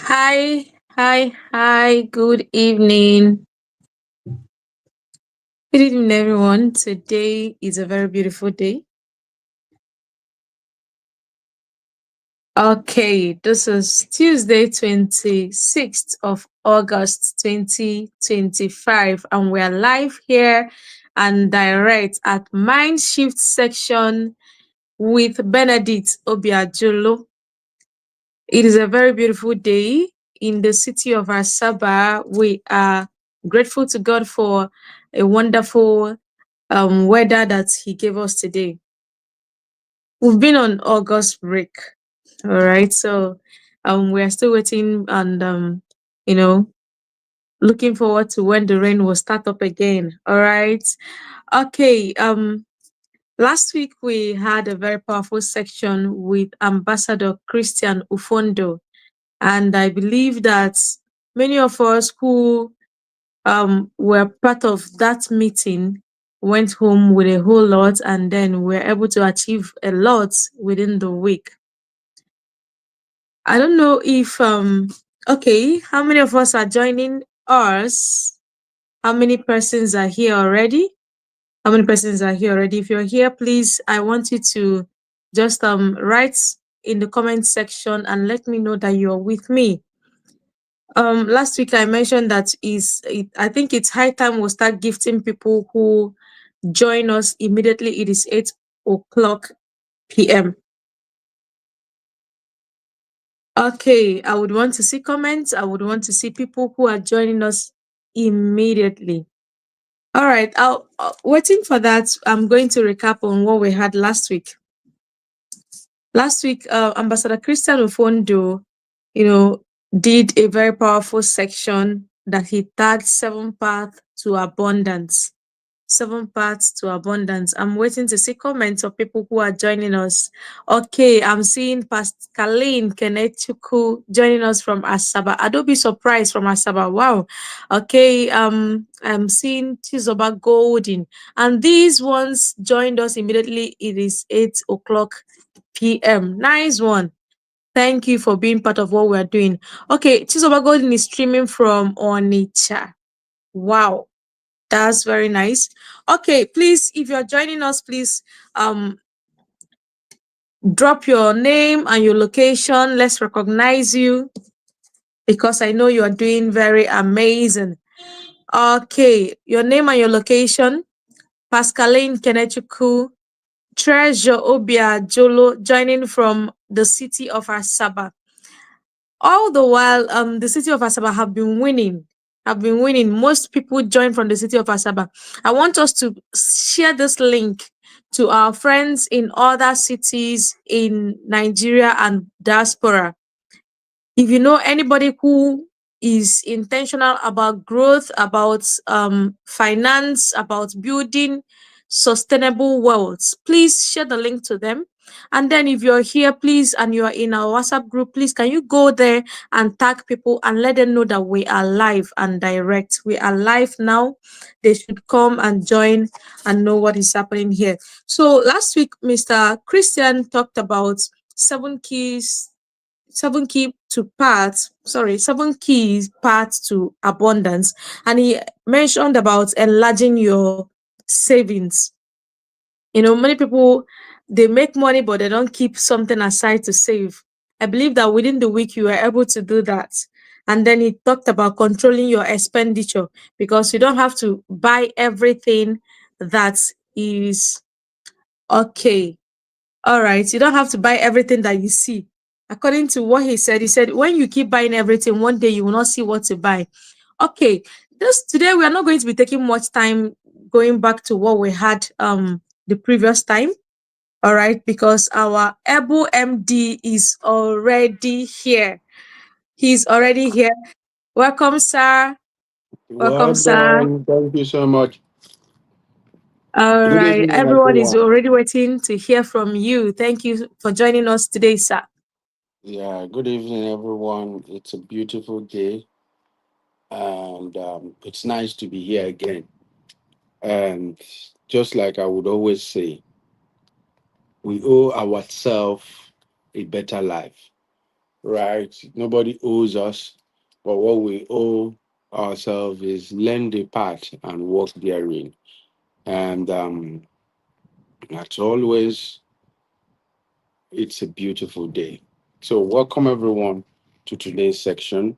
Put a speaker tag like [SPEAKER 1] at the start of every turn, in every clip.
[SPEAKER 1] Hi, hi, good evening. Good evening, everyone. Today is a very beautiful day. Okay, this is Tuesday, 26th of August, 2025, and we're live here and direct at Mindshift section with Benedict Obiajulu. It is a very beautiful day in the city of Asaba. We are grateful to God for a wonderful weather that He gave us today. We've been on August break, all right. So we are still waiting and you know looking forward to when the rain will start up again. All right. Okay. Last week we had a very powerful section with Ambassador Christian Ufondo. And I believe that many of us who were part of that meeting went home with a whole lot and then were able to achieve a lot within the week. I don't know if, okay, how many of us are joining us? How many persons are here already? How many persons are here already? If you're here, please, I want you to just write in the comment section and let me know that you're with me. Last week I mentioned that I think it's high time we'll start gifting people who join us immediately. It is 8 o'clock p.m. Okay, I would want to see comments. I would want to see people who are joining us immediately. All right, I'll waiting for that. I'm going to recap on what we had last week. Last week, Ambassador Christian Ufondo, did a very powerful section that he tagged 7 paths to abundance. 7 paths to abundance. I'm waiting to see comments of people who are joining us. Okay, I'm seeing Pascaline Kenechuku joining us from Asaba. I don't be surprised from Asaba. Wow. Okay, I'm seeing Chizoba Golden. And these ones joined us immediately. It is 8 o'clock p.m. Nice one. Thank you for being part of what we're doing. Okay, Chizoba Golden is streaming from Onitsha. Wow. That's very nice. Okay, please, if you're joining us, please drop your name and your location. Let's recognize you because I know you are doing very amazing. Okay, your name and your location. Pascaline Kenechuku, Treasure Obia Jolo, joining from the city of Asaba. All the while, the city of Asaba have been winning. Have been winning. Most people join from the city of Asaba. I want us to share this link to our friends in other cities in Nigeria and diaspora. If you know anybody who is intentional about growth, about finance, about building sustainable wealth, please share the link to them. And then if you're here, please, and you're in our WhatsApp group, please, can you go there and tag people and let them know that we are live and direct? We are live now. They should come and join and know what is happening here. So last week, Mr. Christian talked about 7 keys 7 keys paths to abundance, and he mentioned about enlarging your savings. Many people, they make money but they don't keep something aside to save. I believe that within the week you were able to do that. And then he talked about controlling your expenditure because you don't have to buy everything that is okay. All right, you don't have to buy everything that you see. According to what he said, when you keep buying everything, one day you will not see what to buy. Okay, this today we are not going to be taking much time going back to what we had the previous time. All right, because our Ebo MD is already here. He's already here. Welcome, sir. Welcome,
[SPEAKER 2] Well
[SPEAKER 1] sir.
[SPEAKER 2] done. Thank you so much.
[SPEAKER 1] All
[SPEAKER 2] Good
[SPEAKER 1] right,
[SPEAKER 2] evening,
[SPEAKER 1] everyone is
[SPEAKER 2] everyone.
[SPEAKER 1] already waiting to hear from you. Thank you for joining us today, sir.
[SPEAKER 2] Yeah, good evening, everyone. It's a beautiful day, and it's nice to be here again. And just like I would always say, we owe ourselves a better life. right? Nobody owes us, but what we owe ourselves is learn the path and walk therein. And that's always, it's a beautiful day. So, welcome everyone to today's section.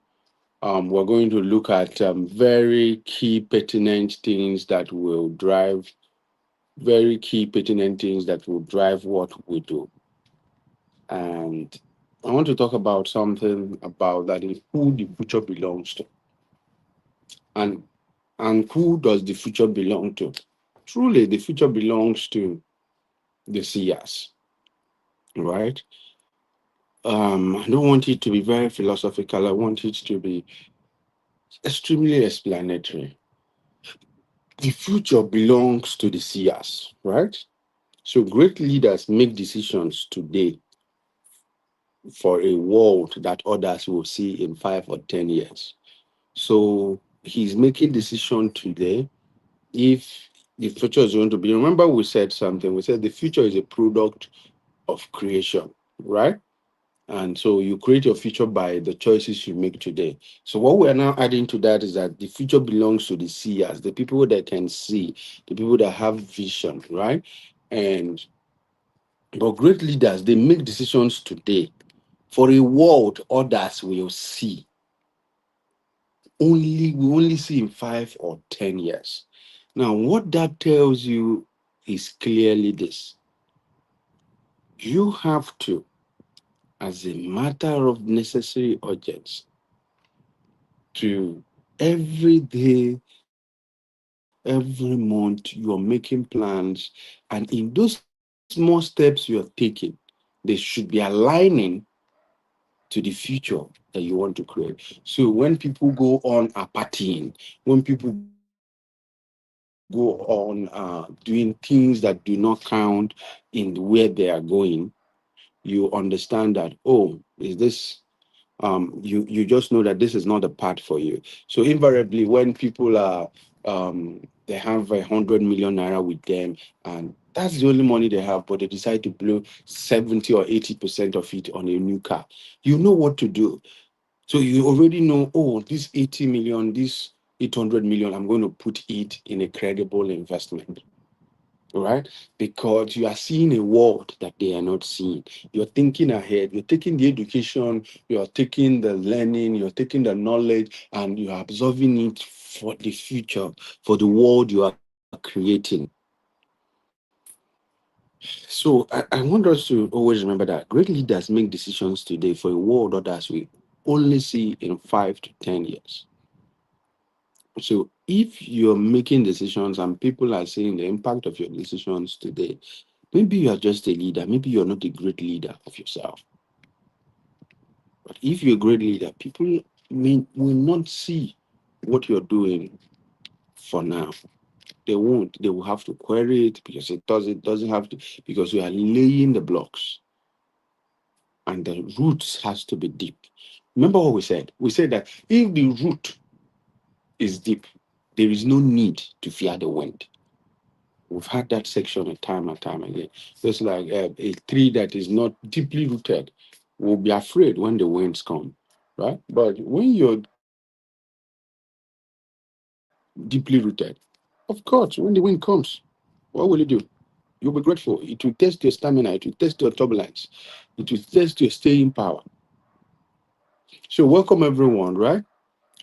[SPEAKER 2] We're going to look at very key pertinent things that will drive, very key pertinent things that will drive what we do. And I want to talk about something about that is who the future belongs to. And who does the future belong to? Truly, the future belongs to the seers, right? I don't want it to be very philosophical. I want it to be extremely explanatory. The future belongs to the seers, right? So great leaders make decisions today for a world that others will see in 5 or 10 years. So he's making decision today if the future is going to be. Remember, we said something. We said the future is a product of creation, right? And so you create your future by the choices you make today. So what we are now adding to that is that the future belongs to the seers, the people that can see, the people that have vision, right? And but great leaders, they make decisions today for a world others will see. We only see in 5 or 10 years. Now, what that tells you is clearly this: you have to, as a matter of necessary urgency, to every day, every month, you are making plans, and in those small steps you are taking, they should be aligning to the future that you want to create. So when people go on a partying, when people go on doing things that do not count in where they are going, you understand that, oh, is this you just know that this is not the path for you. So invariably, when people are they have 100 million naira with them, and that's the only money they have, but they decide to blow 70 or 80% of it on a new car, you know what to do. So you already know, oh, this 80 million, this 800 million, I'm going to put it in a credible investment, right? Because you are seeing a world that they are not seeing. You're thinking ahead. You're taking the education, you're taking the learning, you're taking the knowledge, and you're absorbing it for the future, for the world you are creating. So I want us to always remember that great leaders make decisions today for a world others we only see in 5 to 10 years. So if you're making decisions and people are seeing the impact of your decisions today, maybe you are just a leader. Maybe you're not a great leader of yourself. But if you're a great leader, people will not see what you're doing for now. They won't. They will have to query it because it doesn't have to, because you are laying the blocks and the roots has to be deep. Remember what we said? We said that if the root is deep, there is no need to fear the wind. We've had that section a time and time again. Just like a tree that is not deeply rooted will be afraid when the winds come, right? But when you're deeply rooted, of course, when the wind comes, what will you do? You'll be grateful. It will test your stamina, it will test your tolerance, it will test your staying power. So, welcome everyone, right?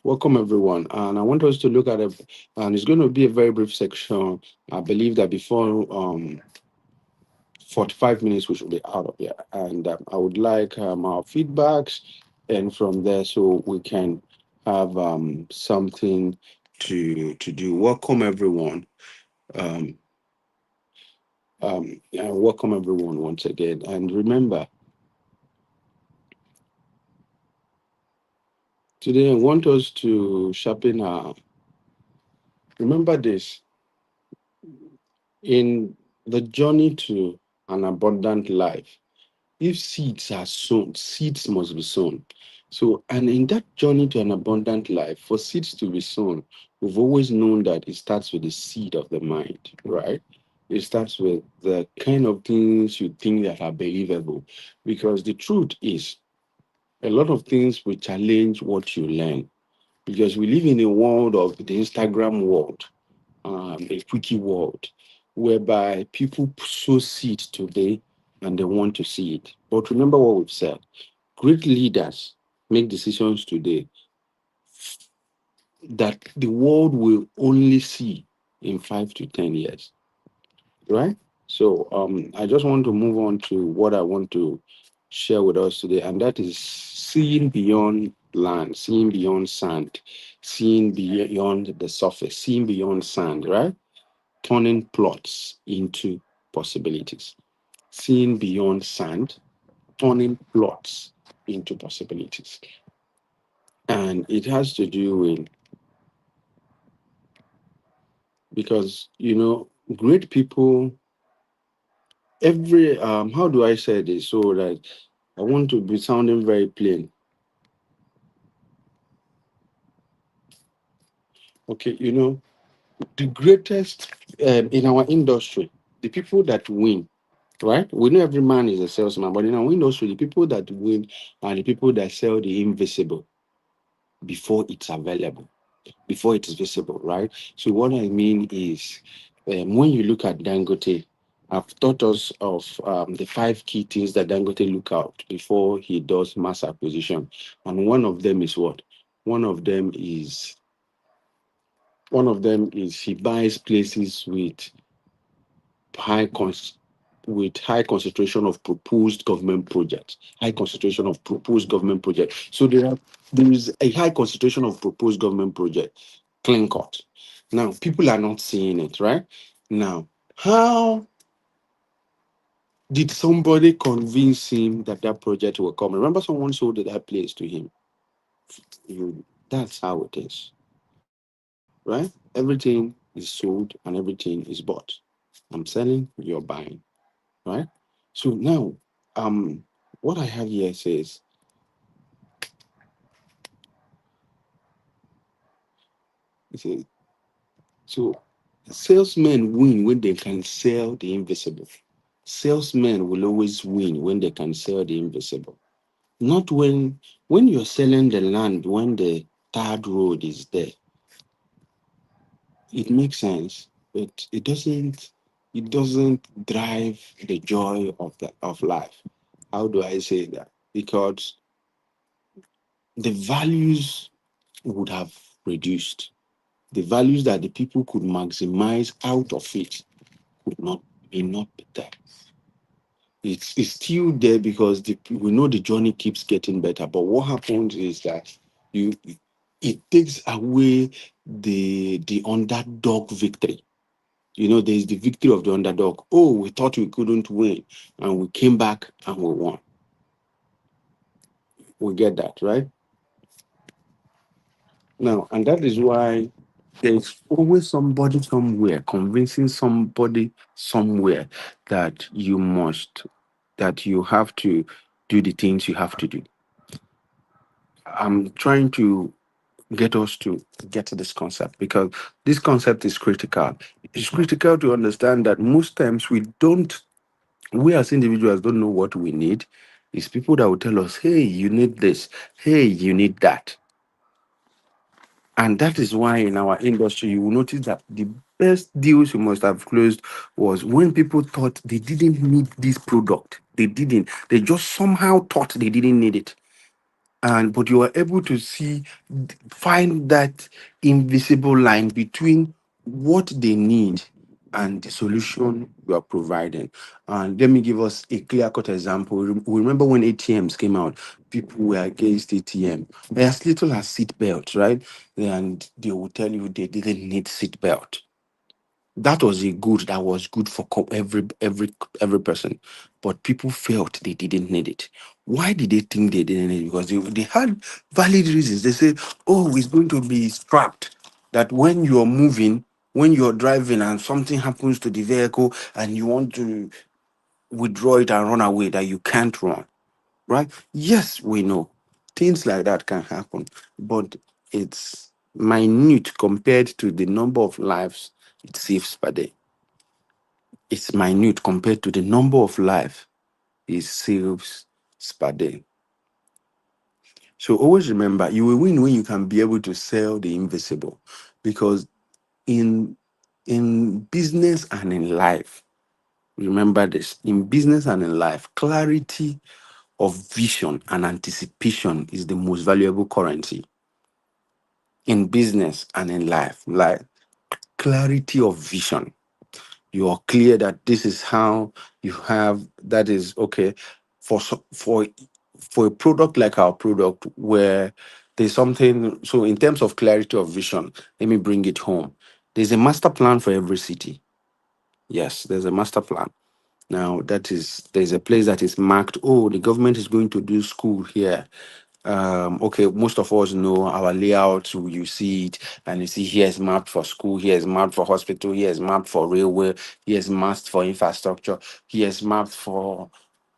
[SPEAKER 2] Welcome everyone. And I want us to look at it, and it's going to be a very brief section. I believe that before 45 minutes we should be out of here. And I would like our feedbacks, and from there, so we can have something to do. Welcome everyone. Um, yeah, welcome everyone once again. And remember, today I want us to sharpen our. Remember this: in the journey to an abundant life, if seeds are sown, seeds must be sown. So, and in that journey to an abundant life, for seeds to be sown, we've always known that it starts with the seed of the mind, right? It starts with the kind of things you think that are believable. Because the truth is, A lot of things will challenge what you learn because we live in a world of the Instagram world, a quickie world, whereby people sow seed today and they want to see it. But remember what we've said: great leaders make decisions today that the world will only see in 5 to 10 years, right? So I just want to move on to what I want to share with us today, and that is seeing beyond land, seeing beyond sand, seeing beyond the surface, seeing beyond sand, right? Turning plots into possibilities. Seeing beyond sand, turning plots into possibilities. And it has to do with, because great people, every how do I say this so that I want to be sounding very plain. Okay, the greatest in our industry, the people that win, right? We know every man is a salesman, but in our industry, the people that win are the people that sell the invisible before it's available, before it is visible, right? So what I mean is, when you look at Dangote, I've taught us of the 5 key things that Dangote look out before he does mass acquisition, and one of them is what? One of them is he buys places high cons- with high concentration of proposed government projects. High concentration of proposed government projects. So there is a high concentration of proposed government projects. Clean cut. Now people are not seeing it, right? Now, how did somebody convince him that that project will come? Remember, someone sold that place to him. That's how it is, right? Everything is sold and everything is bought. I'm selling, you're buying, right? So now, um, what I have here says, it says so salesmen win when they can sell the invisible. Salesmen will always win when they can sell the invisible. Not when you're selling the land, when the third road is there. It makes sense, but it doesn't drive the joy of life. How do I say that? Because the values would have reduced. The values that the people could maximize out of it could not may not be there. It's still there because we know the journey keeps getting better. But what happens is that you it takes away the underdog victory. There's the victory of the underdog. Oh, we thought we couldn't win, and we came back and we won. We get that, right? Now, and that is why there's always somebody somewhere convincing somebody somewhere that that you have to do the things you have to do. I'm trying to get us to get to this concept because this concept is critical. It's critical to understand that most times we as individuals don't know what we need. It's people that will tell us, hey, you need this, hey, you need that. And that is why in our industry, you will notice that the best deals you must have closed was when people thought they didn't need this product. They didn't. They just somehow thought they didn't need it. But you are able to find that invisible line between what they need and the solution you are providing. And let me give us a clear-cut example. We remember when ATMs came out, people were against ATM. As little as seat belts, right? And they will tell you they didn't need seat belt. That was that was good for every person, but people felt they didn't need it. Why did they think they didn't need it? Because they had valid reasons. They said, oh, it's going to be strapped, that when you're moving, when you're driving and something happens to the vehicle and you want to withdraw it and run away, that you can't run, right? Yes, we know things like that can happen, but it's minute compared to the number of lives it saves per day. It's minute compared to the number of life it saves per day. So always remember, you will win when you can be able to sell the invisible, because in business and in life, remember this: in business and in life, clarity of vision and anticipation is the most valuable currency. In business and in life, like clarity of vision, you are clear that this is how you have, that is okay for for a product like our product, where there's something. So in terms of clarity of vision, let me bring it home. There's a master plan for every city. Yes, there's a master plan. Now, that is, there's a place that is marked, oh, the government is going to do school here. Okay, most of us know our layout. You see it, and you see here is mapped for school, here is mapped for hospital, here is mapped for railway, here is mapped for infrastructure, here is mapped for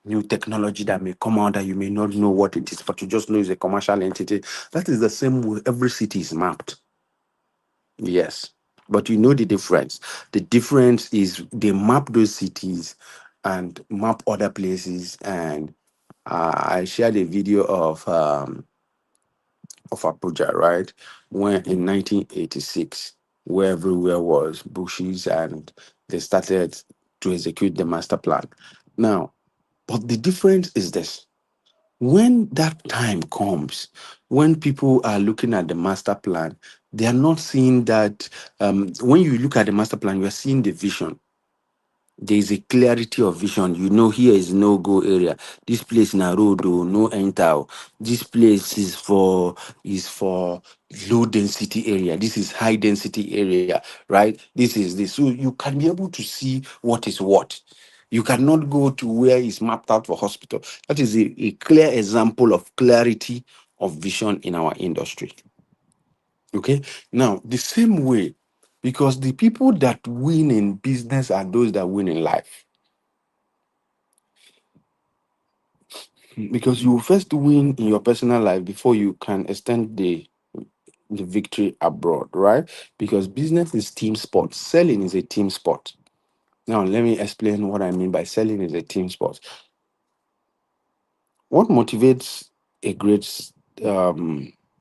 [SPEAKER 2] new technology that may come out that you may not know what it is, but you just know it's a commercial entity. That is the same way every city is mapped. Yes. But you know the difference. The difference is they map those cities and map other places. And I shared a video of Abuja, right? When in 1986, where everywhere was bushes and they started to execute the master plan. Now, but the difference is this: when that time comes, when people are looking at the master plan, they are not seeing that. When you look at the master plan, you are seeing the vision. There is a clarity of vision. You know, here is no go area. This place na road, oh, no enter. Oh. This place is for low density area. This is high density area, right? This is this. So you can be able to see what is what. You cannot go to where it's mapped out for hospital. That is a clear example of clarity of vision in our industry. Okay. Now, the same way, because the people that win in business are those that win in life. Because you will first win in your personal life before you can extend the victory abroad, right? Because business is team sport. Selling is a team sport. Now, let me explain what I mean by selling is a team sport. What motivates a great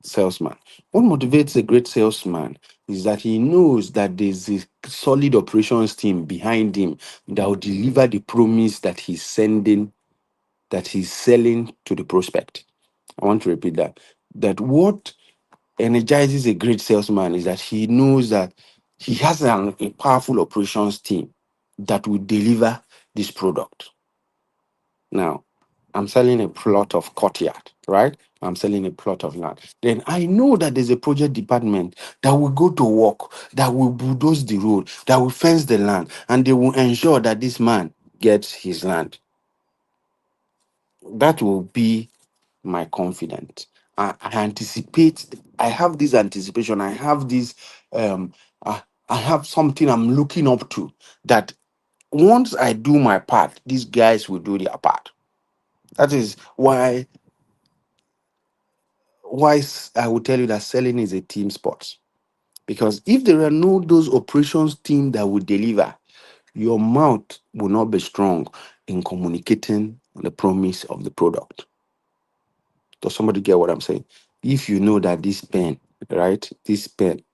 [SPEAKER 2] salesman? What motivates a great salesman is that he knows that there's a solid operations team behind him that will deliver the promise that he's selling to the prospect. I want to repeat that. That what energizes a great salesman is that he knows that he has a powerful operations team that will deliver this product. Now, I'm selling a plot of courtyard, right? I'm selling a plot of land. Then I know that there's a project department that will go to work, that will bulldoze the road, that will fence the land, and they will ensure that this man gets his land. That will be my confidence. I anticipate, I have this anticipation, I have this, I have something I'm looking up to, that once I do my part, these guys will do their part. That is why I will tell you that selling is a team sport. Because if there are no those operations team that will deliver, your mouth will not be strong in communicating the promise of the product. Does somebody get what I'm saying? If you know that this pen, right, this pen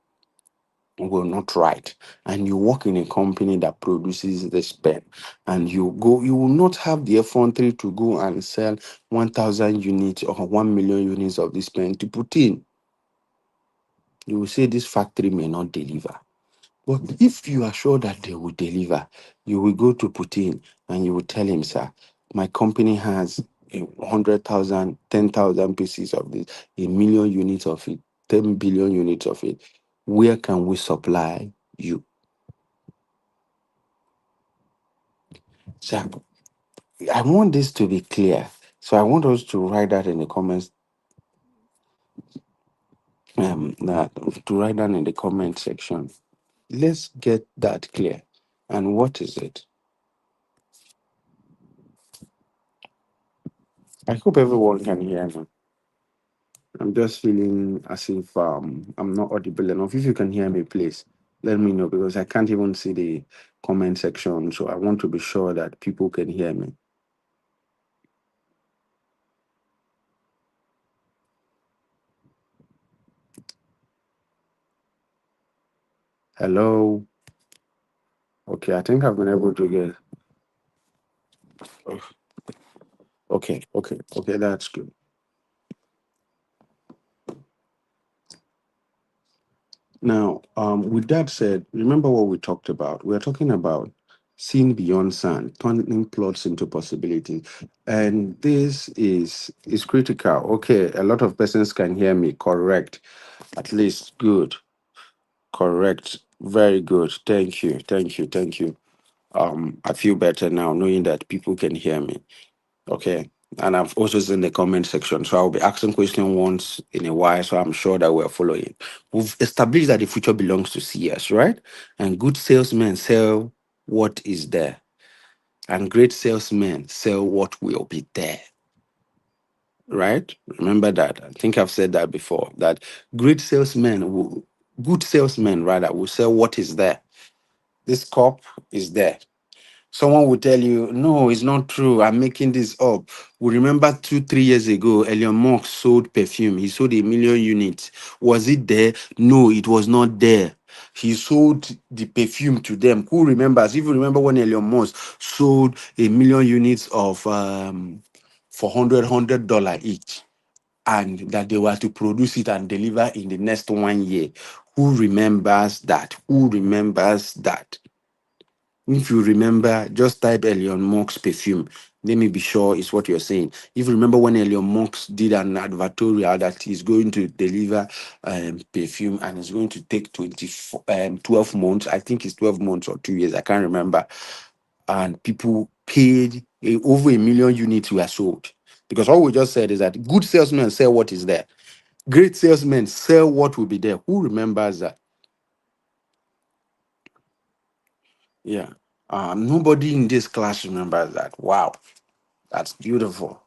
[SPEAKER 2] will not write, and you work in a company that produces this pen, and you will not have the effrontery to go and sell 1,000 units or 1 million units of this pen to put in. You will say this factory may not deliver. But if you are sure that they will deliver, you will go to Putin and you will tell him, sir, my company has 100,000, 10,000 pieces of this, a million units of it, 10 billion units of it. Where can we supply you? Sir, I want this to be clear. So I want us to write that in the comments, that to write down in the comment section. Let's get that clear. And what is it? I hope everyone can hear me. I'm just feeling as if I'm not audible enough. If you can hear me, please let me know, because I can't even see the comment section. So I want to be sure that people can hear me. Hello. Okay, I think I've been able to get. Oh, okay, that's good. Now, with that said, remember what we talked about. We're talking about seeing beyond sand, turning plots into possibilities, and this is critical. Okay, a lot of persons can hear me. Correct, at least good. Correct, very good. Thank you. I feel better now knowing that people can hear me. Okay. And I've also seen the comment section. So I'll be asking questions once in a while. So I'm sure that we're following. We've established that the future belongs to CS, right? And good salesmen sell what is there. And great salesmen sell what will be there. Right? Remember that. I think I've said that before. That great salesmen will good salesmen rather will sell what is there. This cup is there. Someone will tell you, no, it's not true. I'm making this up. We remember 2, 3 years ago, Elon Musk sold perfume. He sold 1 million units. Was it there? No, it was not there. He sold the perfume to them. Who remembers? If you remember when Elon Musk sold 1 million units of for $100 each, and that they were to produce it and deliver in the next 1 year. Who remembers that? Who remembers that? If you remember, just type Elon Musk perfume. Let me be sure it's what you're saying. If you remember when Elon Musk did an advertorial that he's going to deliver perfume and it's going to take 12 months, I think it's 12 months or 2 years, I can't remember. And people paid over 1 million units were sold. Because all we just said is that good salesmen sell what is there. Great salesmen sell what will be there. Who remembers that? Yeah. Nobody in this class remembers that. Wow. That's beautiful,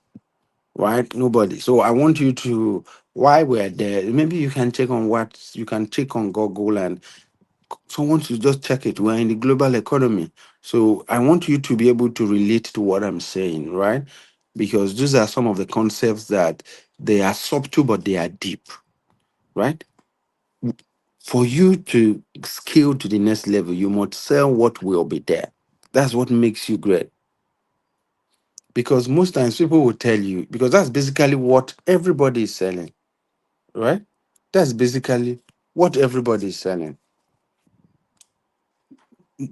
[SPEAKER 2] right? Nobody. So I want you to, while we're there, maybe you can check on Google and someone to just check it. We're in the global economy. So I want you to be able to relate to what I'm saying, right? Because these are some of the concepts that they are subtle, but they are deep, right? For you to scale to the next level, you must sell what will be there. That's what makes you great. Because most times people will tell you, because that's basically what everybody is selling, right? That's basically what everybody is selling.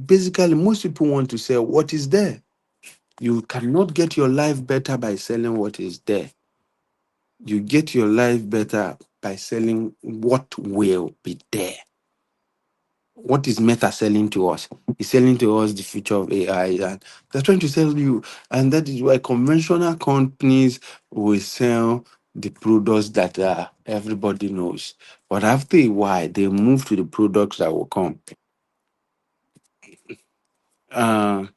[SPEAKER 2] Basically, most people want to sell what is there. You cannot get your life better by selling what is there. You get your life better by selling what will be there. What is Meta selling to us? He's selling to us the future of AI, and they're trying to sell you. And that is why conventional companies will sell the products that everybody knows. But after a while, they move to the products that will come. Uh,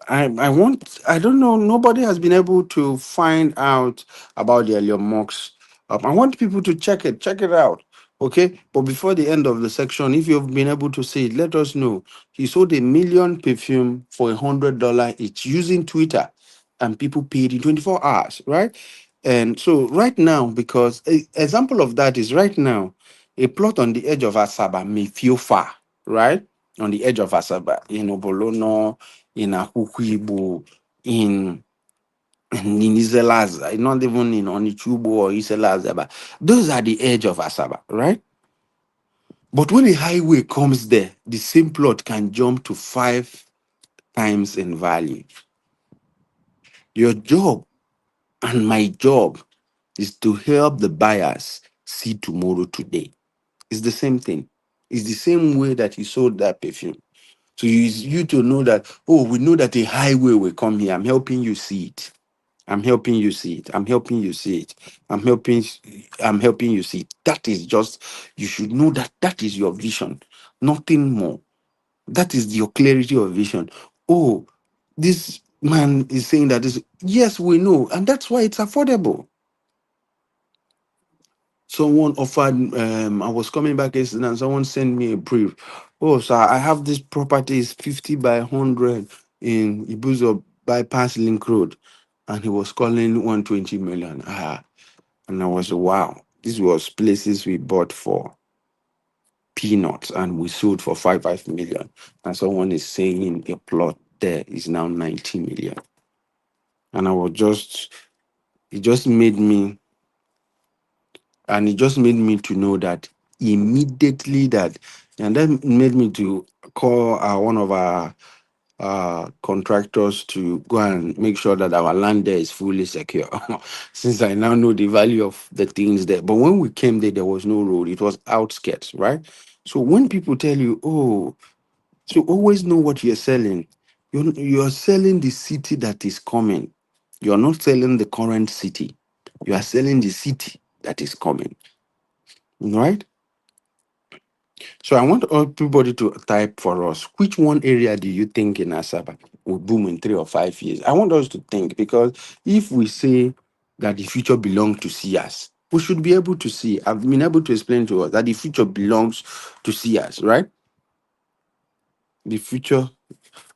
[SPEAKER 2] I don't know, nobody has been able to find out about the Elon Musk. I want people to check it out. Okay, but before the end of the section, if you've been able to see it, let us know. He sold 1 million perfume for $100 each using Twitter, and people paid in 24 hours, right? And so right now, because example of that is right now, a plot on the edge of Asaba may feel far, right? On the edge of Asaba, in Obolono, in Akukuibu, in Iselaza, not even in Onichubu or Iselaza, but those are the edge of Asaba, right? But when a highway comes there, the same plot can jump to 5 times in value. Your job and my job is to help the buyers see tomorrow today. It's the same thing. It's the same way that he sold that perfume. So you to know that, oh, we know that a highway will come here. I'm helping you see it. I'm helping you see it. I'm helping you see it. I'm helping you see it. That is just, you should know that that is your vision, nothing more. That is your clarity of vision. Oh, this man is saying that this, yes, we know, and that's why it's affordable. Someone offered, I was coming back yesterday and someone sent me a brief. Oh, sir, I have this property, is 50 by 100 in Ibuzo bypass link road, and he was calling 120 million. And I was, wow, this was places we bought for. peanuts and we sold for 5 million. And someone is saying a plot there is now 90 million. And I was just, it just made me, and it just made me to know that immediately that, and that made me to call one of our contractors to go and make sure that our land there is fully secure. Since I now know the value of the things there. But when we came there, there was no road, it was outskirts, right? So when people tell you, oh, so always know what you're selling. You're selling the city that is coming. You're not selling the current city. You are selling the city that is coming, right? So I want everybody to type for us. Which one area do you think in Asaba will boom in 3 or 5 years? I want us to think, because if we say that the future belongs to see us, we should be able to see. I've been able to explain to us that the future belongs to see us, right? The future.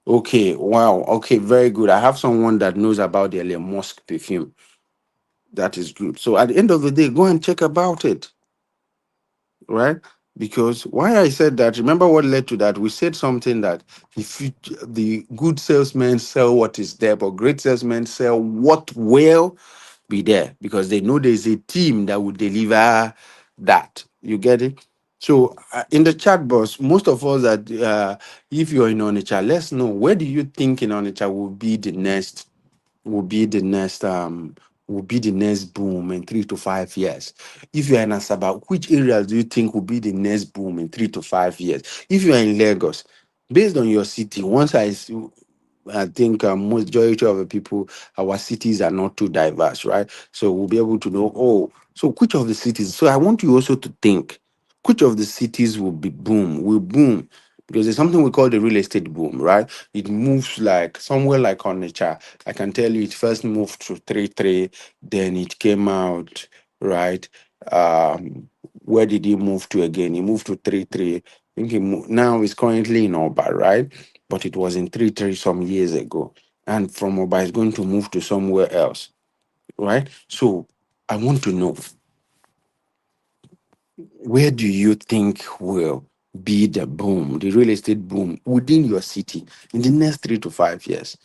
[SPEAKER 2] Okay, wow. Okay, very good. I have someone that knows about the Elon Musk perfume. That is good. So at the end of the day, go and check about it, right? Because why I said that, remember what led to that? We said something that the good salesmen sell what is there, but great salesmen sell what will be there, because they know there's a team that will deliver that. You get it? So in the chat box, most of us that if you're in Onitsha, let's know, where do you think in Onitsha will be the next will be the next boom in 3 to 5 years. If you're in Asaba, which areas do you think will be the next boom in 3 to 5 years? If you're in Lagos, based on your city, I think majority of the people, our cities are not too diverse, right? So we'll be able to know, oh, so which of the cities? So I want you also to think, which of the cities will boom, because there's something we call the real estate boom, right? It moves like somewhere like Onitsha. I can tell you, it first moved to 3-3, then it came out, right? Where did he move to again? He moved to 3-3. I think now he's currently in Oba, right? But it was in 3-3 some years ago. And from Oba, it's going to move to somewhere else, right? So I want to know, where do you think will be the boom, the real estate boom within your city in the next 3 to 5 years?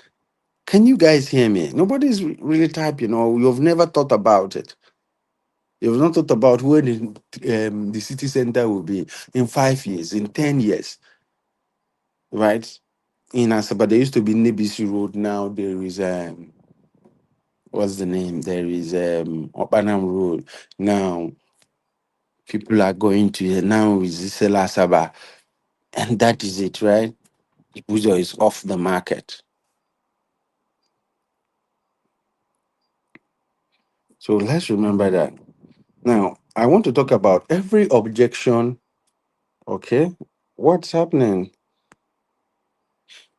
[SPEAKER 2] Can you guys hear me? Nobody's really typing, or you've never thought about it. You've not thought about where the city center will be in 5 years, in 10 years, right? In Asaba, there used to be Nebisi Road. Now there is, what's the name? There is Opanam Road. Now people are going to, now is Isela Asaba. And that is it, right? Ibuzo is off the market. So let's remember that. Now, I want to talk about every objection. Okay, what's happening?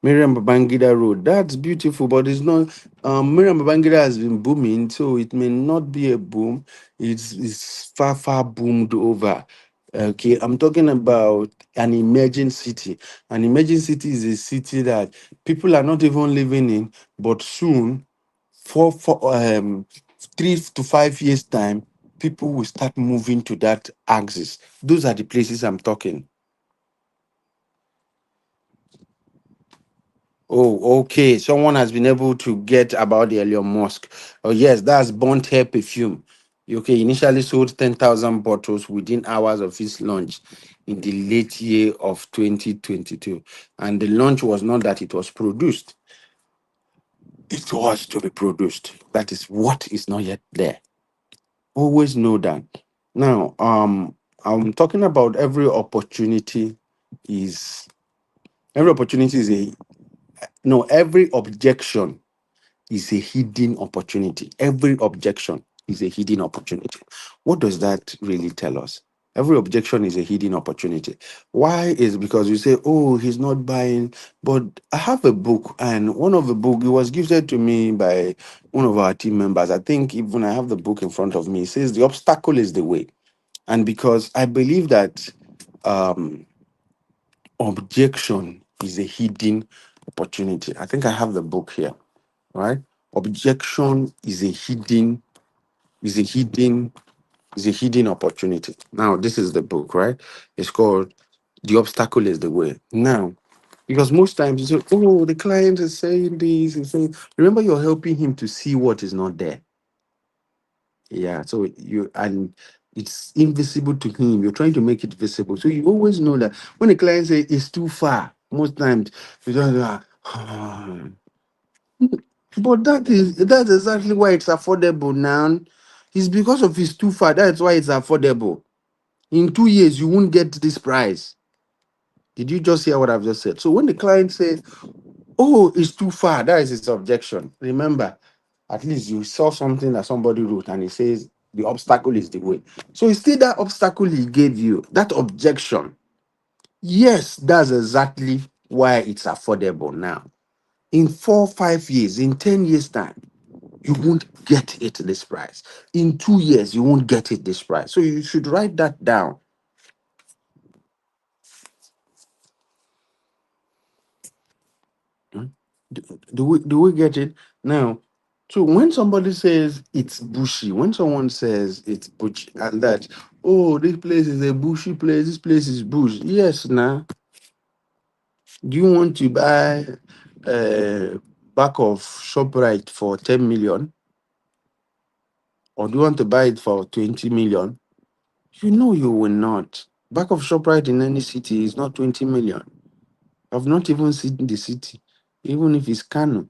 [SPEAKER 2] Miriam Babangida Road. That's beautiful, but it's not. Miriam Babangida has been booming, so it may not be a boom. It's far, far boomed over. Okay, I'm talking about an emerging city. An emerging city is a city that people are not even living in, but soon, for 3 to 5 years time, people will start moving to that axis. Those are the places I'm talking. Oh, okay. Someone has been able to get about the Elon Musk. Oh, yes, that's burnt hair perfume. Okay, initially sold 10,000 bottles within hours of its launch in the late year of 2022. And the launch was not that it was produced, it was to be produced. That is what is not yet there. Always know that. Now, I'm talking about is every opportunity is a no, every objection is a hidden opportunity. Every objection is a hidden opportunity. What does that really tell us? Every objection is a hidden opportunity. Why? Is because you say, oh, he's not buying. But I have a book, and one of the book, it was gifted to me by one of our team members. I think even I have the book in front of me. It says the obstacle is the way. And because I believe that um, objection is a hidden opportunity. I think I have the book here, right? Objection is a hidden is a hidden opportunity. Now, this is the book, right? It's called The obstacle is the way. Now, because most times you say, oh, the client is saying this, and saying, remember, you're helping him to see what is not there. Yeah. So and it's invisible to him. You're trying to make it visible. So you always know that when the client say it's too far, most times you don't but that's exactly why it's affordable now. It's because of it's too far. That's why it's affordable. In 2 years, you won't get this price. Did you just hear what I've just said? So when the client says, oh, it's too far, that is his objection. Remember, at least you saw something that somebody wrote and it says the obstacle is the way. So it's still that obstacle he gave you, that objection. Yes, that's exactly why it's affordable now. In 4, 5 years, in 10 years' time, you won't get it this price. In 2 years, you won't get it this price. So you should write that down. Hmm? Do we get it? Now, so when somebody says it's bushy, when someone says it's bushy, and that, oh, this place is a bushy place, this place is bush. Yes, now, do you want to buy back of ShopRite for 10 million? Or do you want to buy it for 20 million? You know you will not. Back of ShopRite in any city is not 20 million. I've not even seen the city, even if it's Kano.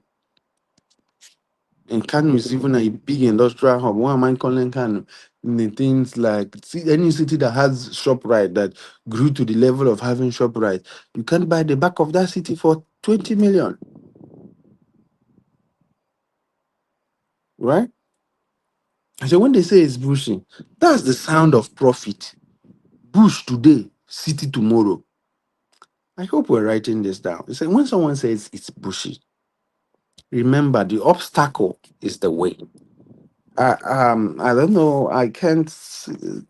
[SPEAKER 2] And Kano is even a big industrial hub. Why am I calling Kano? In the things like any city that has ShopRite that grew to the level of having ShopRite, you can't buy the back of that city for 20 million, right? So when they say it's bushing, that's the sound of profit. Bush today, city tomorrow. I hope we're writing this down. So when someone says it's bushy, remember the obstacle is the way. I don't know. I can't.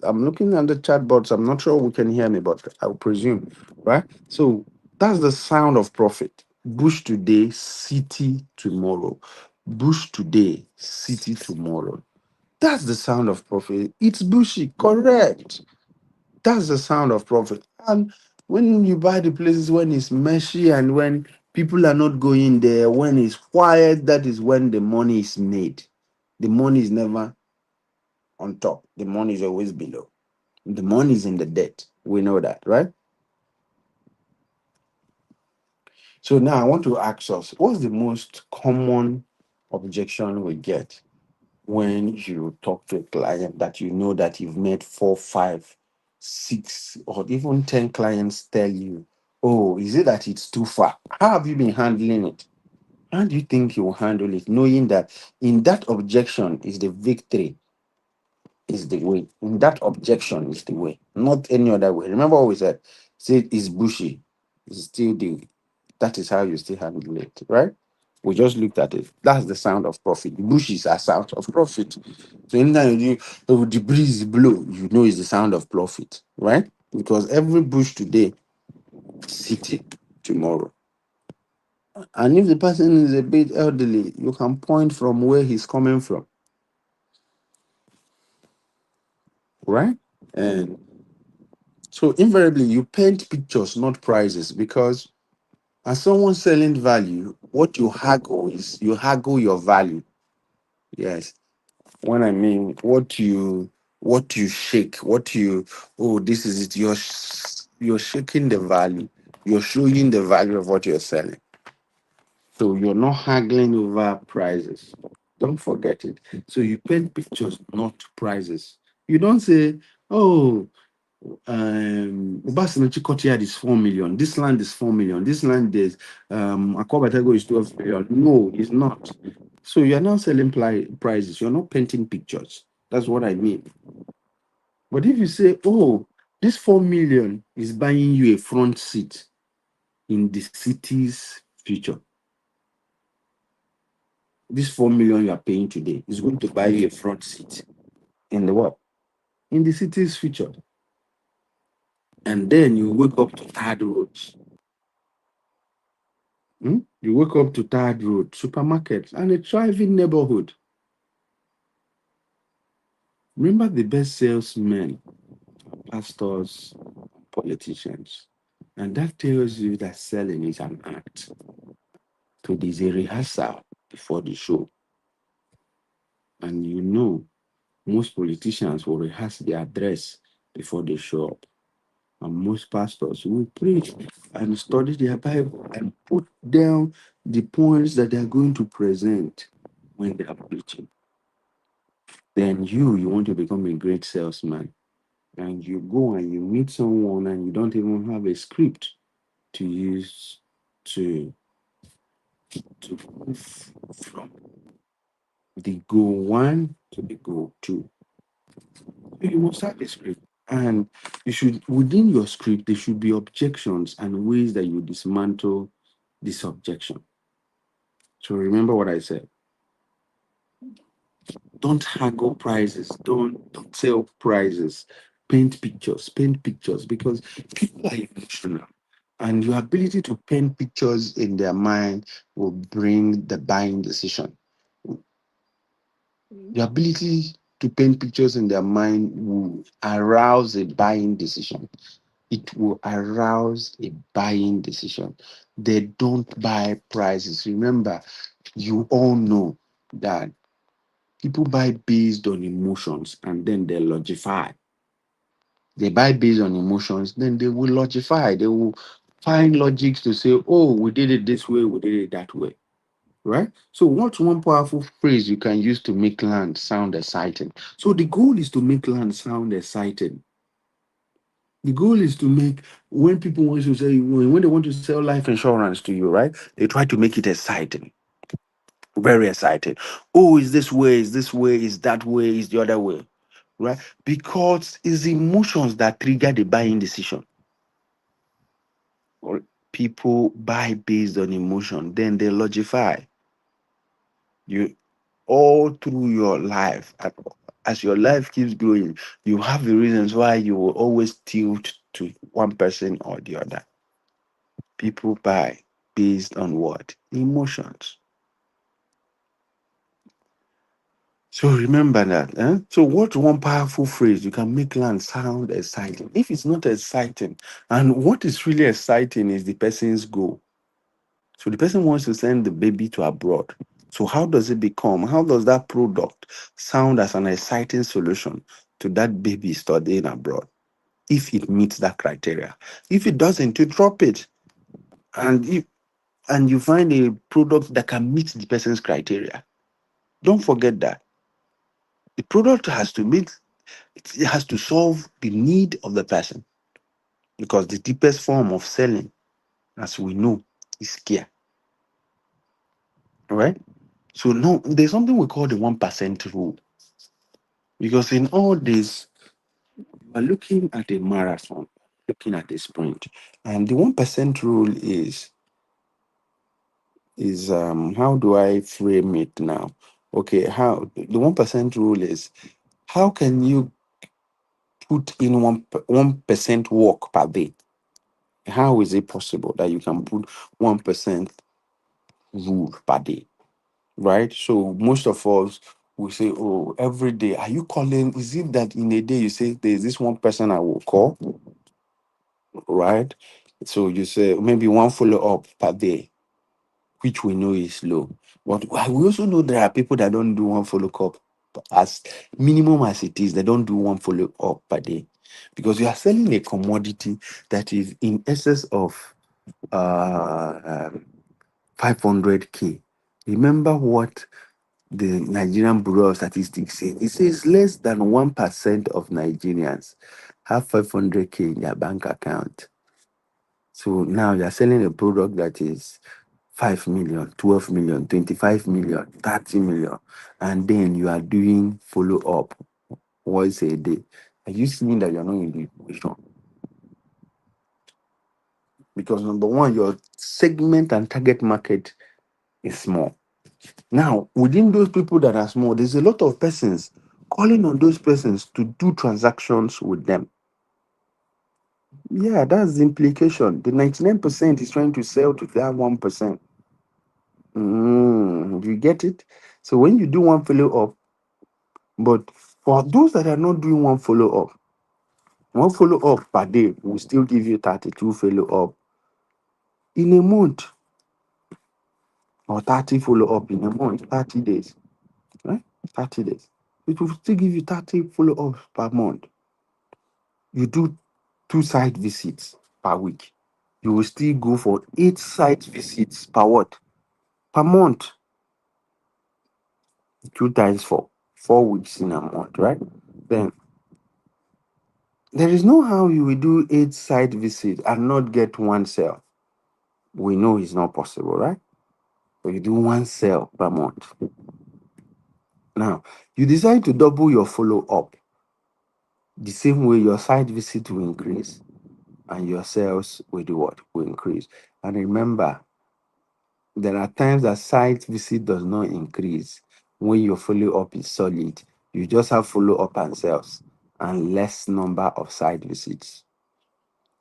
[SPEAKER 2] I'm looking at the chat box. I'm not sure we can hear me, but I will presume, right? So that's the sound of profit. Bush today, city tomorrow. Bush today, city tomorrow. That's the sound of profit. It's bushy, correct. That's the sound of profit. And when you buy the places when it's meshy and when people are not going there, when it's quiet, that is when the money is made. The money is never on top. The money is always below. The money is in the debt. We know that, right? So now I want to ask us, what's the most common objection we get when you talk to a client that you know that you've made 4, 5, 6, or even 10 clients tell you, oh, is it that it's too far? How have you been handling it? How do you think you will handle it, knowing that in that objection is the victory, is the way. In that objection is the way, not any other way. Remember what we said? Say it's bushy. It's still the that is how you still handle it, right? We just looked at it. That's the sound of profit. The bushes are sound of profit. So anytime you do oh, the breeze blow, you know it's the sound of profit, right? Because every bush today, city tomorrow. And if the person is a bit elderly, you can point from where he's coming from, right? And so invariably, you paint pictures, not prices, because as someone selling value, what you haggle is you haggle your value. Yes. When I mean what you shake, what you oh, this is it. You're shaking the value. You're showing the value of what you're selling. So you're not haggling over prices. Don't forget it. So you paint pictures, not prices. You don't say, oh, Obasinachi courtyard is 4 million. This land is 4 million. This land is Akwabatego is 12 million. No, it's not. So you're not selling prices, you're not painting pictures. That's what I mean. But if you say, oh, this 4 million is buying you a front seat in the city's future, this 4 million you are paying today is going to buy you a front seat in the what? In the city's future. And then you wake up to third roads. You wake up to Third Road, supermarket, and a thriving neighborhood. Remember the best salesmen, pastors, politicians. And that tells you that selling is an art. So there's a rehearsal before the show. And most politicians will rehearse their address before they show up. And most pastors will preach and study their Bible and put down the points that they are going to present when they are preaching. Then you want to become a great salesman, and you go and you meet someone and you don't even have a script to use to move from the goal one to the goal two. You must have a script. And you should, within your script, there should be objections and ways that you dismantle this objection. So remember what I said. Don't haggle prices. Don't sell prices. Paint pictures, because people are emotional. And your ability to paint pictures in their mind will bring the buying decision. Your ability to paint pictures in their mind will arouse a buying decision. It will arouse a buying decision. They don't buy prices. Remember, you all know that people buy based on emotions and then they logify. They buy based on emotions, then they will logify. They will find logics to say, oh, we did it this way, we did it that way. Right? So, what's one powerful phrase you can use to make land sound exciting? So, the goal is to make land sound exciting. The goal is to make, when people want to say, when they want to sell life insurance to you, right? They try to make it exciting, very exciting. Oh, is this way, is this way, is that way, is the other way, right? Because it's emotions that trigger the buying decision. Or people buy based on emotion, then they logify. You all through your life, as your life keeps growing, you have the reasons why you will always tilt to one person or the other. People buy based on what? Emotions. So remember that. So what's one powerful phrase you can make land sound exciting? If it's not exciting, and what is really exciting is the person's goal. So the person wants to send the baby to abroad. So how does that product sound as an exciting solution to that baby studying abroad? If it meets that criteria. If it doesn't, you drop it. And you find a product that can meet the person's criteria. Don't forget that. The product it has to solve the need of the person, because the deepest form of selling, as we know, is care. All right. So now there's something we call the 1% rule. Because in all this, we're looking at a marathon, looking at a sprint. And the 1% rule is how do I frame it now? Okay, how the 1% rule is, how can you put in 1% work per day? How is it possible that you can put 1% rule per day? Right? So most of us will say, oh, every day, are you calling? Is it that in a day you say there's this one person I will call? Right? So you say maybe one follow up per day, which we know is low. But we also know there are people that don't do one follow up, as minimum as it is, they don't do one follow up per day, because you are selling a commodity that is in excess of uh 500K. Remember what the Nigerian Bureau of Statistics says? It says less than 1% of Nigerians have 500K in their bank account. So now you're selling a product that is 5 million, 12 million, 25 million, 30 million, and then you are doing follow up once a day. Are you seeing that you're not in the equation? Because number one, your segment and target market is small. Now, within those people that are small, there's a lot of persons calling on those persons to do transactions with them. Yeah, that's the implication. The 99% is trying to sell to that 1%. You get it? So when you do one follow up, but for those that are not doing one follow up, One follow up per day will still give you 32 follow up in a month, or 30 follow up in a month, 30 days, right? 30 days. It will still give you 30 follow ups per month. You do 2 site visits per week. You will still go for 8 site visits per what? Per month. 2 times 4, 4 weeks in a month, right? Then there is no how you will do 8 site visits and not get one sale. We know it's not possible, right? But you do one sale per month. Now, you decide to double your follow up. The same way your site visit will increase and your sales will do what? Will increase. And remember, there are times that site visit does not increase when your follow up is solid. You just have follow up and sales and less number of site visits.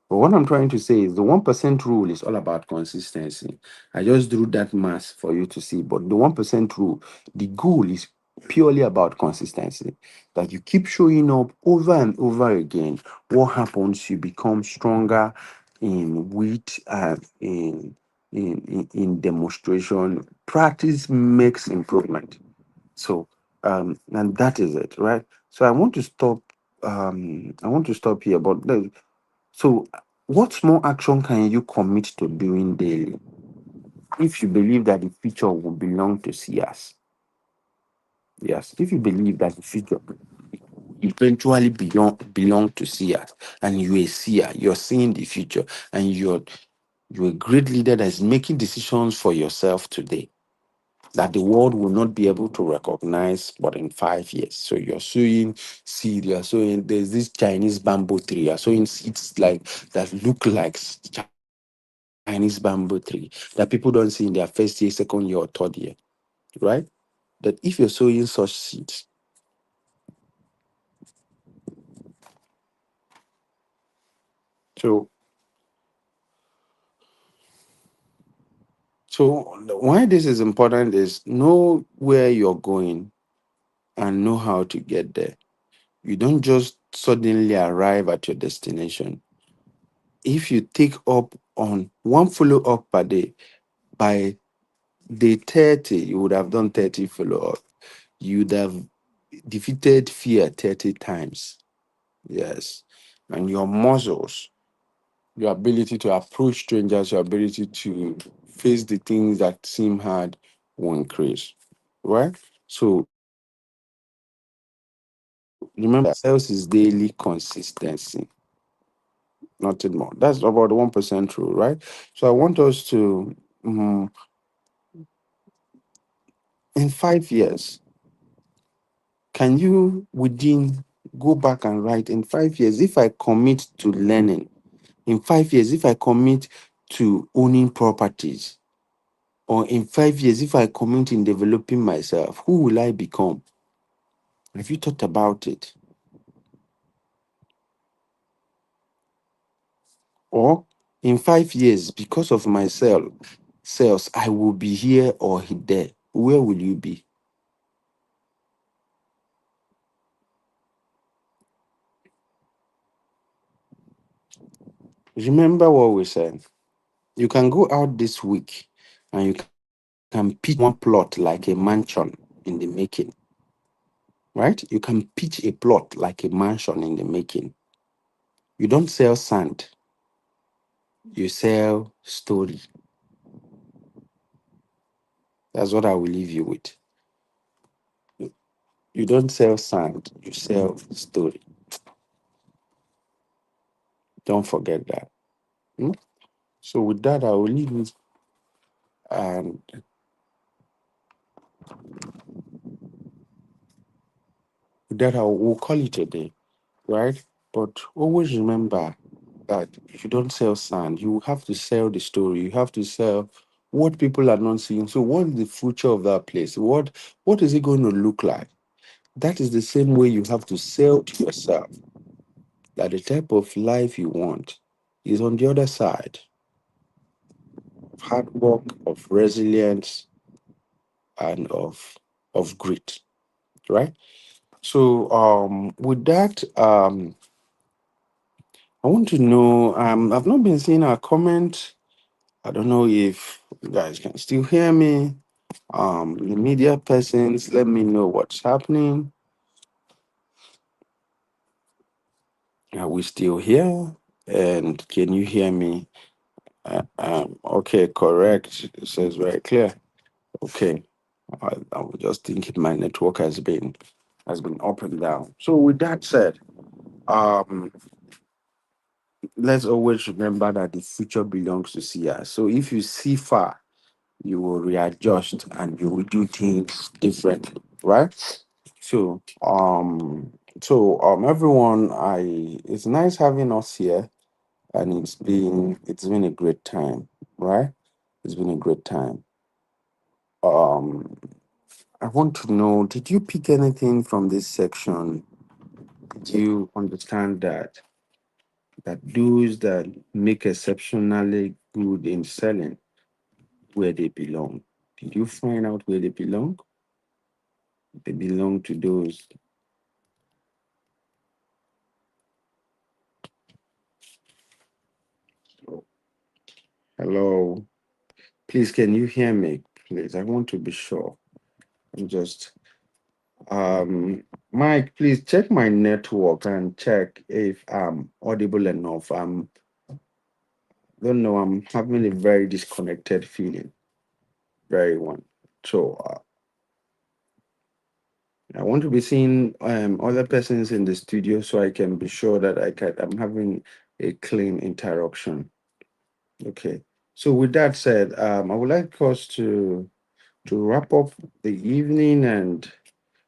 [SPEAKER 2] But what I'm trying to say is the 1% rule is all about consistency. I just drew that mass for you to see. But the 1% rule, the goal is purely about consistency. That you keep showing up over and over again. What happens? You become stronger in wit and in demonstration. Practice makes improvement. So and that is it, right? So I want to stop here, but so, what small action can you commit to doing daily if you believe that the future will belong to seers? Yes, if you believe that the future eventually belong to seers, and you're a seer, you're seeing the future, and you're a great leader that is making decisions for yourself today that the world will not be able to recognize but in 5 years. So you're sowing seed, you're sowing, there's this Chinese bamboo tree, you're sowing seeds like that look like Chinese bamboo tree that people don't see in their first year, second year, or third year, right? That if you're sowing such seeds, so why this is important is know where you're going and know how to get there. You don't just suddenly arrive at your destination. If you take up on one follow up per day, by day 30, you would have done 30 follow up. You would have defeated fear 30 times. Yes. And your muscles, your ability to approach strangers, your ability to face the things that seem hard will increase. Right? So remember, sales is daily consistency, nothing more. That's about the 1% rule, right? So I want us to, in 5 years, can you within go back and write in 5 years, if I commit to learning, in 5 years, if I commit to owning properties, or in 5 years, if I commit in developing myself, who will I become? Have you thought about it? Or in 5 years, because of my sales, I will be here or there. Where will you be? Remember what we said. You can go out this week and you can pitch one plot like a mansion in the making, right? You can pitch a plot like a mansion in the making. You don't sell sand, you sell story. That's what I will leave you with. You don't sell sand, you sell story. Don't forget that. Hmm? So with that, I will leave you, and with that, I will call it a day, right? But always remember that if you don't sell sand, you have to sell the story. You have to sell what people are not seeing. So, what is the future of that place? What is it going to look like? That is the same way you have to sell to yourself that the type of life you want is on the other side of hard work, of resilience, and of grit, right? So, with that, I want to know. I've not been seeing our comment. I don't know if you guys can still hear me. The media persons, let me know what's happening. Are we still here? And can you hear me? Okay, correct. It says very clear. Okay. I was just thinking my network has been up and down. So with that said, um, let's always remember that the future belongs to seers. So if you see far, you will readjust and you will do things differently, right? So everyone, I it's nice having us here, and it's been a great time, right? It's been a great time. Um, I want to know, did you pick anything from this section? Did you understand that those that make exceptionally good in selling where they belong? Did you find out where they belong? They belong to those. Hello, please, can you hear me? Please, I want to be sure. I'm just Mike, please check my network and check if I'm audible enough. Don't know, I'm having a very disconnected feeling. Very one. So I want to be seeing other persons in the studio so I can be sure that I'm having a clean interaction. Okay. So with that said, I would like us to wrap up the evening, and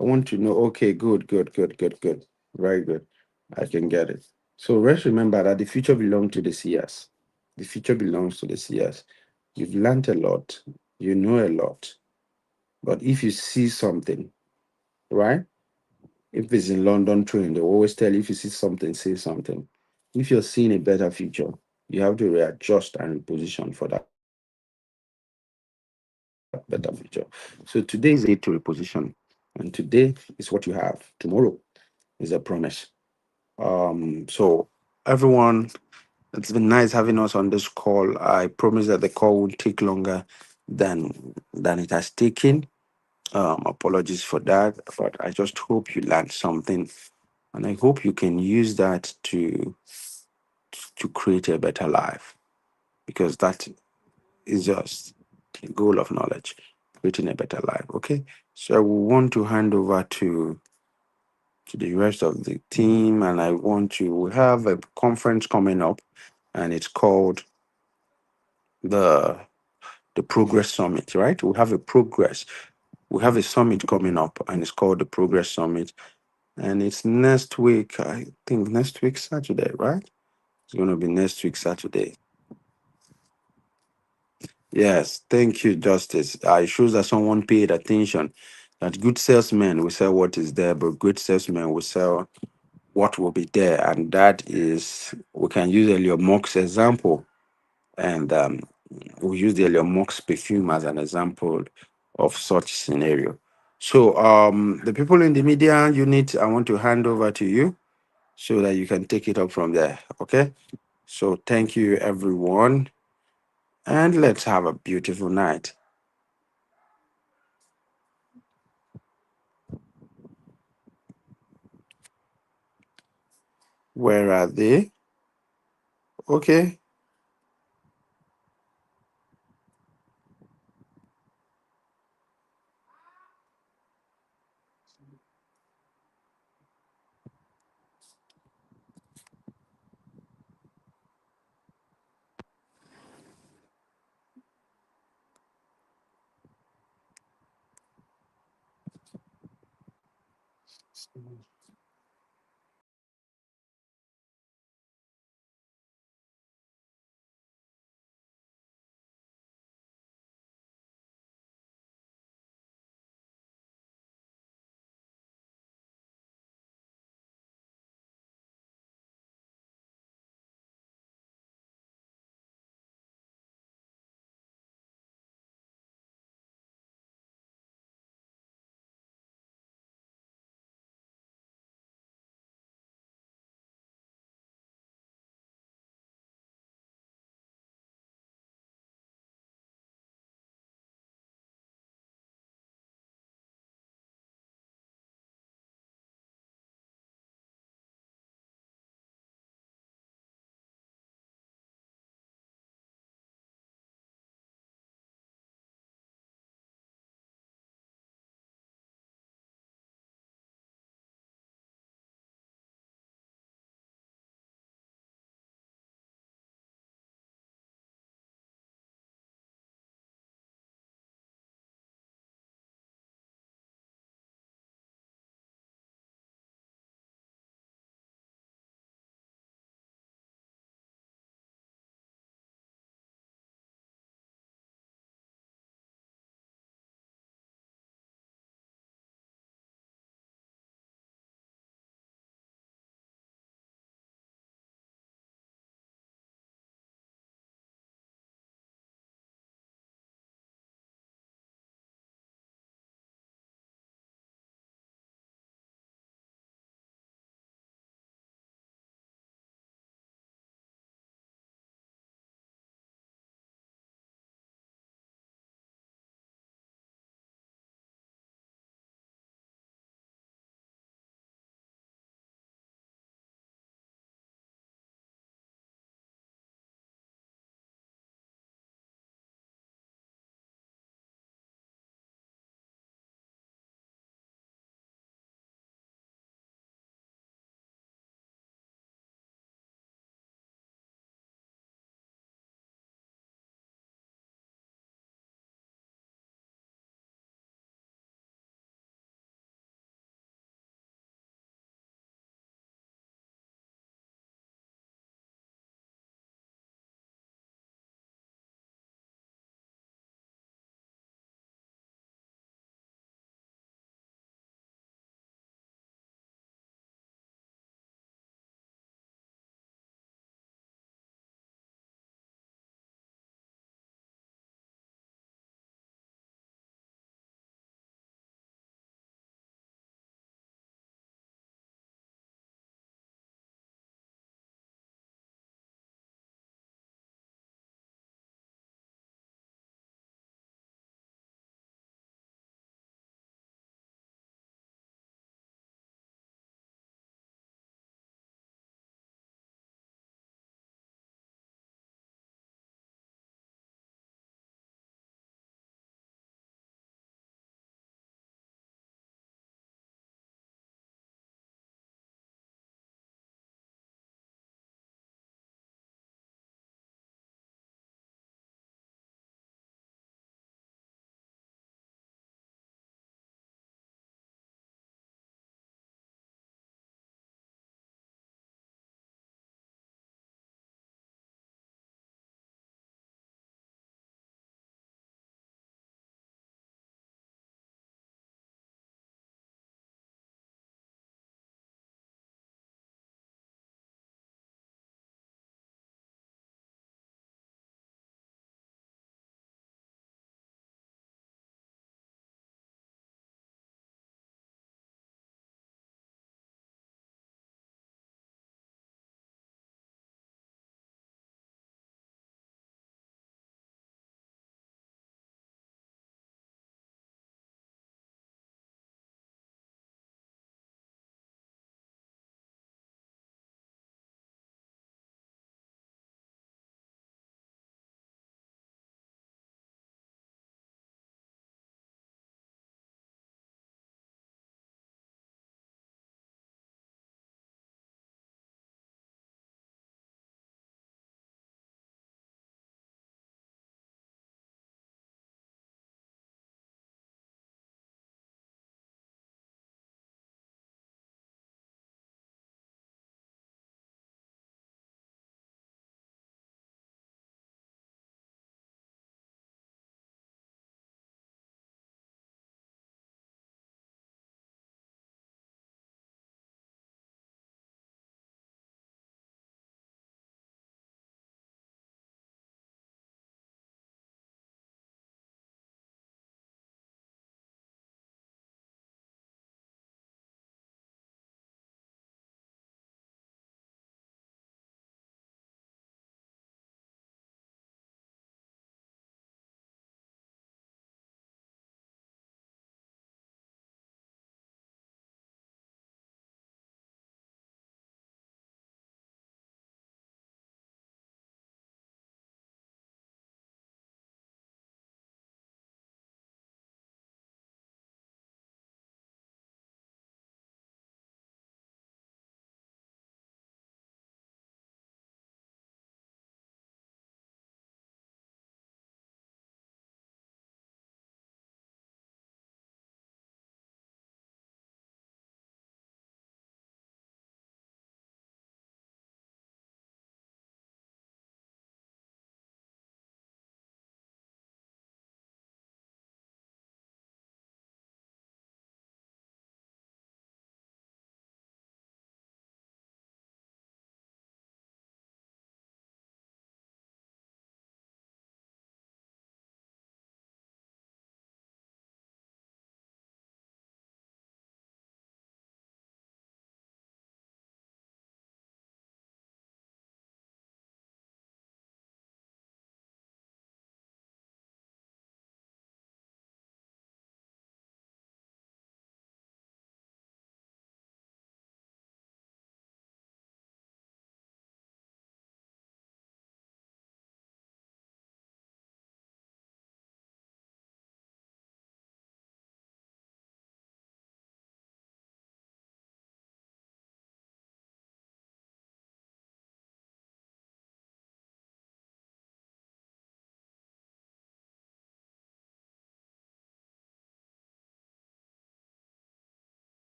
[SPEAKER 2] I want to know. Okay, good, good, good, good, good. Very good. I can get it. So let's remember that the future belongs to the seers. The future belongs to the seers. You've learned a lot. You know a lot. But if you see something, right? If it's in London train, they always tell you if you see something, say something. If you're seeing a better future, you have to readjust and reposition for that better future. So today is a day to reposition. And today is what you have. Tomorrow is a promise. So everyone, it's been nice having us on this call. I promise that the call will take longer than it has taken. Apologies for that, but I just hope you learned something, and I hope you can use that to create a better life, because that is just the goal of knowledge, creating a better life. Okay, so I will want to hand over to the rest of the team, and I want to we have a conference coming up, and it's called the the Progress Summit. Right, we have a summit coming up, and it's called the Progress Summit, and it's next week. I think next week Saturday, right? It's going to be next week Saturday. Yes, thank you, Justice. It shows that someone paid attention. That good salesmen will sell what is there, but good salesmen will sell what will be there. And that is, we can use Elliot Mock's example. And we use the Elliot Mock's perfume as an example of such scenario. So the people in the media unit, I want to hand over to you so that you can take it up from there. Okay? So thank you, everyone. And let's have a beautiful night. Where are they? Okay.